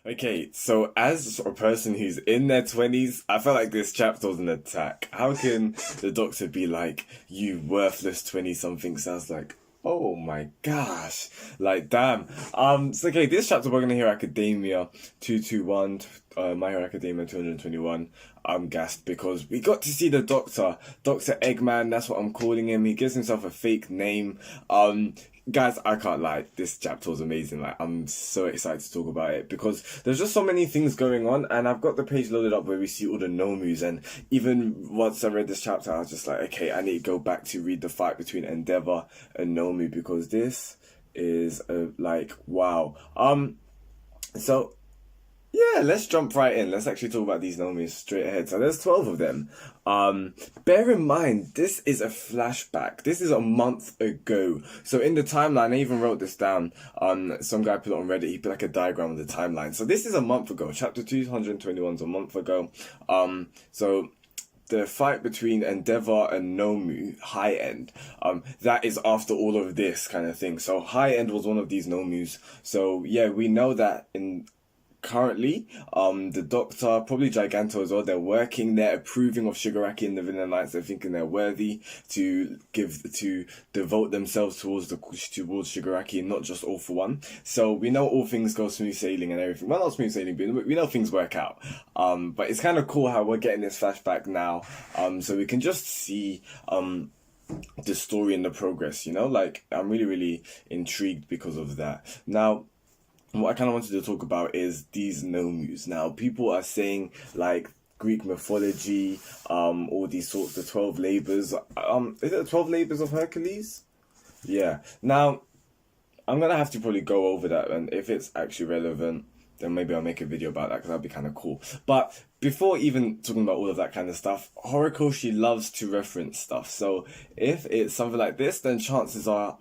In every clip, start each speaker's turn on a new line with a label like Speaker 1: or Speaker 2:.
Speaker 1: Okay, so as a person who's in their 20s, I felt like this chapter was an attack. How can the doctor be like, you worthless 20 something? Sounds like, oh my gosh. Like, damn. So okay, this chapter we're gonna hear Academia 221, My Hero Academia 221. I'm gassed because we got to see the doctor, Dr. Eggman, that's what I'm calling him. He gives himself a fake name. Guys, I can't lie, this chapter was amazing. Like, I'm so excited to talk about it because there's just so many things going on, and I've got the page loaded up where we see all the Nomus, and even once I read this chapter, I was just like, okay, I need to go back to read the fight between Endeavor and Nomu because this is like, wow. So yeah, let's jump right in. Let's actually talk about these Nomus straight ahead. So there's 12 of them. Bear in mind, this is a flashback. This is a month ago. So in the timeline, I even wrote this down. Some guy put it on Reddit. He put like a diagram of the timeline. So this is a month ago. Chapter 221 is a month ago. So the fight between Endeavor and Nomu, High End, that is after all of this kind of thing. So High End was one of these Nomus. So yeah, we know that in currently, the Doctor, probably Giganto as well, they're working, they're approving of Shigaraki and the Villain Knights. They're thinking they're worthy to devote themselves towards Shigaraki and not just All for One. So we know all things go smooth sailing and everything. Well, not smooth sailing, but we know things work out. But it's kind of cool how we're getting this flashback now. So we can just see the story and the progress, you know? Like, I'm really, really intrigued because of that. Now, what I kind of wanted to talk about is these Nomus. Now, people are saying, like, Greek mythology, all these sorts of 12 labors. Is it the 12 labors of Hercules? Yeah. Now, I'm going to have to probably go over that, and if it's actually relevant, then maybe I'll make a video about that, because that'd be kind of cool. But before even talking about all of that kind of stuff, Horikoshi loves to reference stuff. So if it's something like this, then chances are,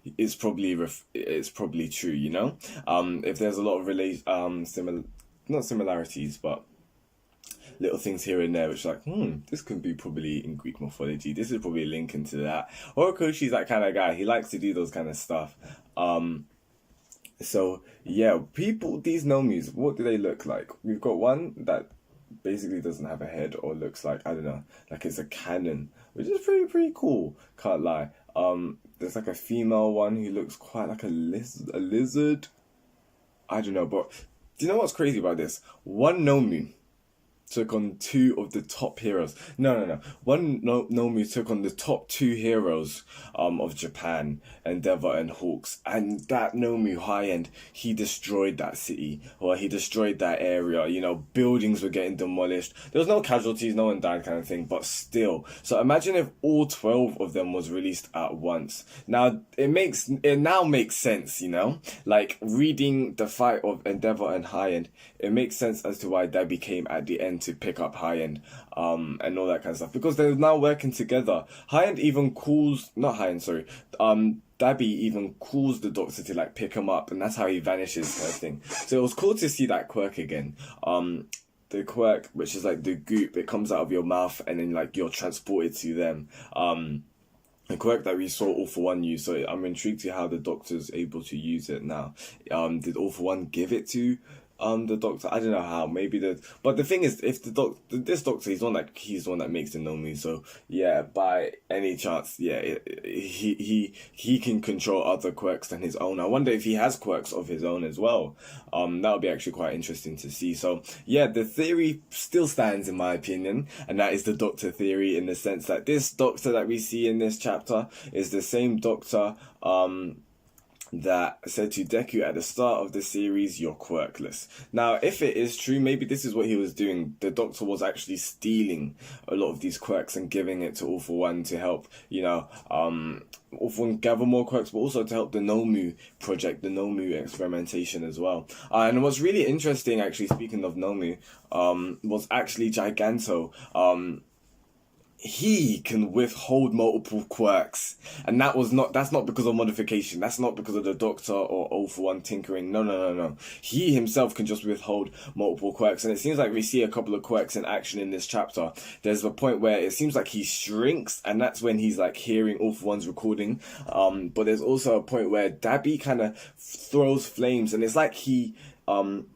Speaker 1: it's probably true, you know. If there's a lot of not similarities, but little things here and there, which are like, this could be probably in Greek mythology. This is probably a link into that. Horikoshi's that kind of guy. He likes to do those kind of stuff. So yeah, these Nomus, what do they look like? We've got one that basically doesn't have a head or looks like, I don't know, like it's a cannon, which is pretty cool, can't lie. There's like a female one who looks quite like a lizard. I don't know, but do you know what's crazy about this? One Nomu took on two of the top heroes. No. One Nomu took on the top two heroes of Japan, Endeavor and Hawks. And that Nomu High End, he destroyed that city, or he destroyed that area. You know, buildings were getting demolished. There was no casualties, no one died kind of thing, but still. So imagine if all 12 of them was released at once. Now, it now makes sense, you know? Like, reading the fight of Endeavor and High End, it makes sense as to why Debbie came at the end to pick up High End, and all that kind of stuff, because they're now working together. High End even calls, not High End, sorry, Dabby even calls the Doctor to like pick him up, and that's how he vanishes kind of thing. So it was cool to see that quirk again. The quirk, which is like the goop, it comes out of your mouth and then like you're transported to them. The quirk that we saw All for One use, so I'm intrigued to how the Doctor's able to use it now. Did All for One give it to the Doctor? I don't know how. But the thing is, if this Doctor, he's the one that makes the Nomu. So yeah, by any chance, yeah, he can control other quirks than his own. I wonder if he has quirks of his own as well. That would be actually quite interesting to see. So yeah, the theory still stands in my opinion, and that is the Doctor theory, in the sense that this Doctor that we see in this chapter is the same Doctor that said to Deku at the start of the series, you're quirkless. Now, if it is true, maybe this is what he was doing. The Doctor was actually stealing a lot of these quirks and giving it to All for One to help, you know, All for One gather more quirks, but also to help the Nomu project, the Nomu experimentation as well. And what's really interesting, actually, speaking of Nomu, was actually Giganto. He can withhold multiple quirks, and that's not because of modification, that's not because of the Doctor or All for One tinkering. No. He himself can just withhold multiple quirks, and it seems like we see a couple of quirks in action in this chapter. There's a point where it seems like he shrinks, and that's when he's like hearing All for One's recording. But there's also a point where Dabby kind of throws flames, and it's like he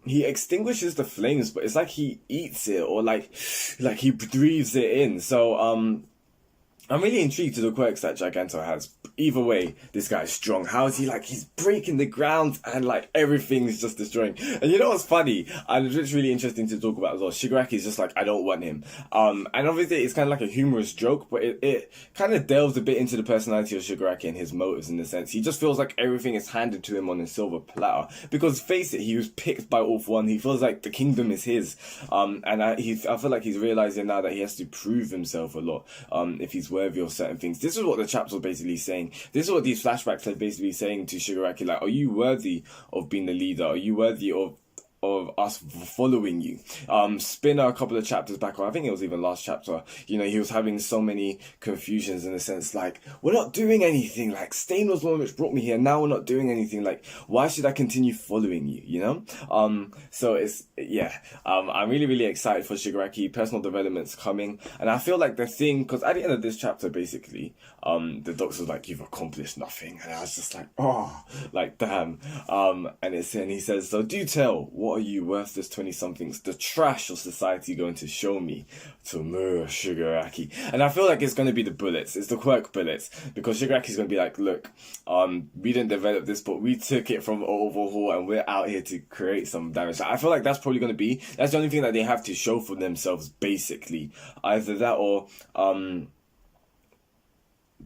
Speaker 1: he extinguishes the flames, but it's like he eats it, or like he breathes it in. So I'm really intrigued to the quirks that Giganto has. Either way, this guy's strong. How is he like? He's breaking the ground and like everything's just destroying. And you know what's funny? And it's really interesting to talk about as well. Shigaraki is just like, I don't want him. And obviously it's kind of like a humorous joke, but it kind of delves a bit into the personality of Shigaraki and his motives in the sense. He just feels like everything is handed to him on a silver platter. Because face it, he was picked by All For One. He feels like the kingdom is his. And I feel like he's realizing now that he has to prove himself a lot. If he's worthy of certain things. This is what the chapter was basically saying. This is what these flashbacks are basically saying to Shigaraki. Like, are you worthy of being the leader? Are you worthy of us following you? Spinner a couple of chapters back, or I think it was even last chapter, you know, he was having so many confusions in the sense like, we're not doing anything, like Stain was the one which brought me here, now we're not doing anything, like why should I continue following you, you know? So it's, yeah, I'm really, really excited for Shigaraki. Personal development's coming, and I feel like the thing, because at the end of this chapter basically, the doctor's like, you've accomplished nothing, and I was just like, oh, like damn. And he says, so do tell, what are you worthless 20-somethings, the trash of society, going to show me? To Shigaraki. And I feel like it's going to be the bullets. It's the quirk bullets. Because Shigaraki's going to be like, look, we didn't develop this, but we took it from Overhaul and we're out here to create some damage. I feel like that's probably going to be, that's the only thing that they have to show for themselves, basically. Either that or,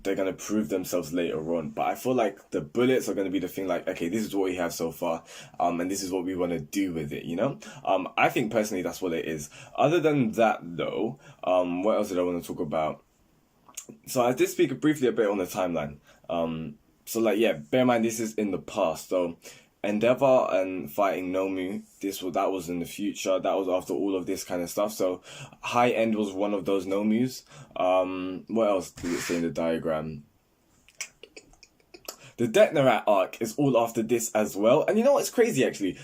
Speaker 1: they're going to prove themselves later on. But I feel like the bullets are going to be the thing, like, okay, this is what we have so far, and this is what we want to do with it, you know? I think personally that's what it is. Other than that, though, what else did I want to talk about? So I did speak briefly a bit on the timeline. So like, yeah, bear in mind this is in the past. So Endeavor and fighting Nomu, that was in the future. That was after all of this kind of stuff. So High End was one of those Nomus. What else did it say in the diagram? The Detnerat arc is all after this as well. And you know what's crazy actually?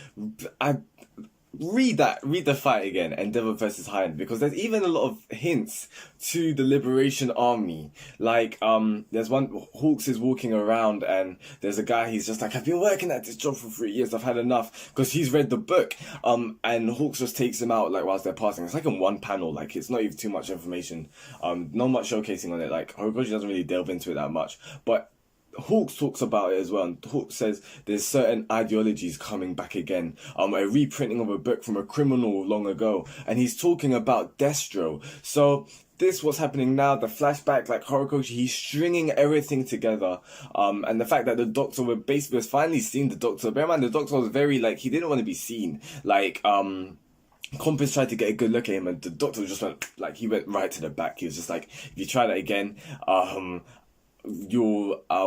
Speaker 1: Read the fight again, Endeavor versus High End, because there's even a lot of hints to the Liberation Army. Like, there's one, Hawks is walking around and there's a guy, he's just like, I've been working at this job for 3 years, I've had enough, because he's read the book. And Hawks just takes him out, like, whilst they're passing. It's like in one panel, like, it's not even too much information. Not much showcasing on it, like, Horikoshi doesn't really delve into it that much. But Hawks talks about it as well, and Hawks says there's certain ideologies coming back again. A reprinting of a book from a criminal long ago, and he's talking about Destro. So this what's happening now, the flashback, like Horikoshi, he's stringing everything together. And the fact that the Doctor was finally seeing the Doctor. Bear in mind, the Doctor was very, like, he didn't want to be seen. Like, Compass tried to get a good look at him, and the Doctor just went, like, he went right to the back. He was just like, if you try that again, I'll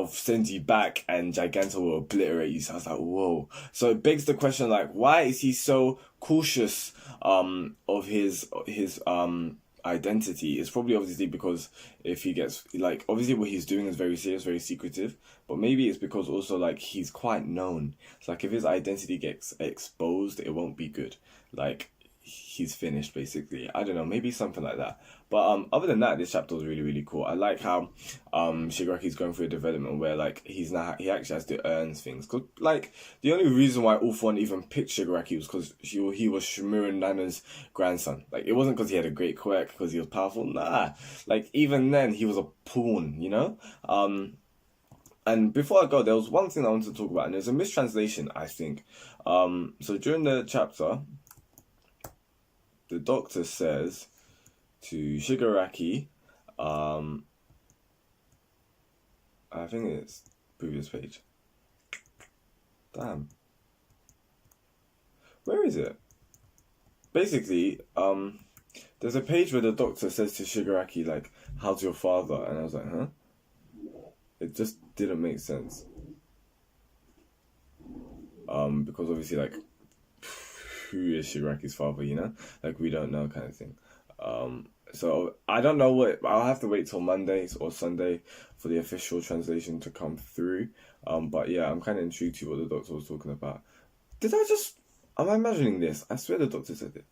Speaker 1: send you back and Giganto will obliterate you. So I was like, whoa. So it begs the question, like, why is he so cautious of his identity? It's probably obviously because if he gets, like, obviously what he's doing is very serious, very secretive, but maybe it's because also, like, he's quite known. It's like if his identity gets exposed, it won't be good. Like, he's finished, basically. I don't know, maybe something like that. But other than that, this chapter was really, really cool. I like how Shigaraki's going through a development where, like, he actually has to earn things. Cause, like, the only reason why All For One even picked Shigaraki was because he was Shimura Nana's grandson. Like, it wasn't because he had a great quirk, because he was powerful. Nah. Like, even then, he was a pawn, you know? And before I go, there was one thing I wanted to talk about, and there's a mistranslation, I think. So during the chapter, the Doctor says to Shigaraki, I think it's previous page. Damn. Where is it? Basically, there's a page where the Doctor says to Shigaraki, like, how's your father? And I was like, huh? It just didn't make sense. Because obviously, like, who is Shigaraki's father, you know? Like, we don't know, kind of thing. So I don't know I'll have to wait till Monday or Sunday for the official translation to come through. But yeah, I'm kind of intrigued to what the Doctor was talking about. Am I imagining this? I swear the Doctor said it.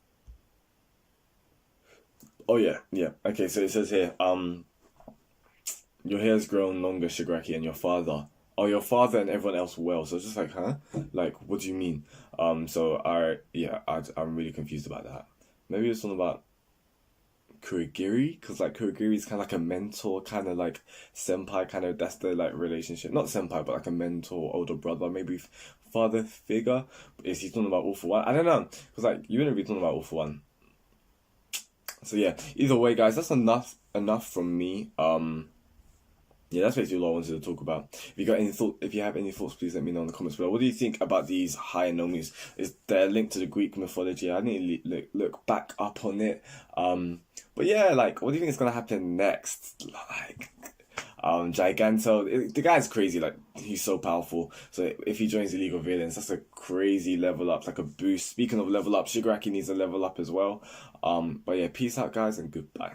Speaker 1: Oh yeah. Okay, so it says here, your hair's grown longer, Shigaraki, and your father, oh, your father and everyone else well. So it's just like, huh? Like, what do you mean? So I'm really confused about that. Maybe it's something about Kurogiri, because like Kurogiri is kind of like a mentor, kind of like senpai, kind of that's the like relationship. Not senpai, but like a mentor, older brother, maybe father figure. Is he talking about All for One? I don't know, because like you wouldn't be talking about All for One. So yeah, either way, guys, that's enough from me. Yeah, that's basically all I wanted to talk about. If you have any thoughts, please let me know in the comments below. What do you think about these higher nomus? Is there a link to the Greek mythology? I need to look back up on it. But yeah, like, what do you think is gonna happen next? Like, Giganto, the guy's crazy. Like, he's so powerful. So if he joins the League of Villains, that's a crazy level up, like a boost. Speaking of level up, Shigaraki needs a level up as well. But yeah, peace out, guys, and goodbye.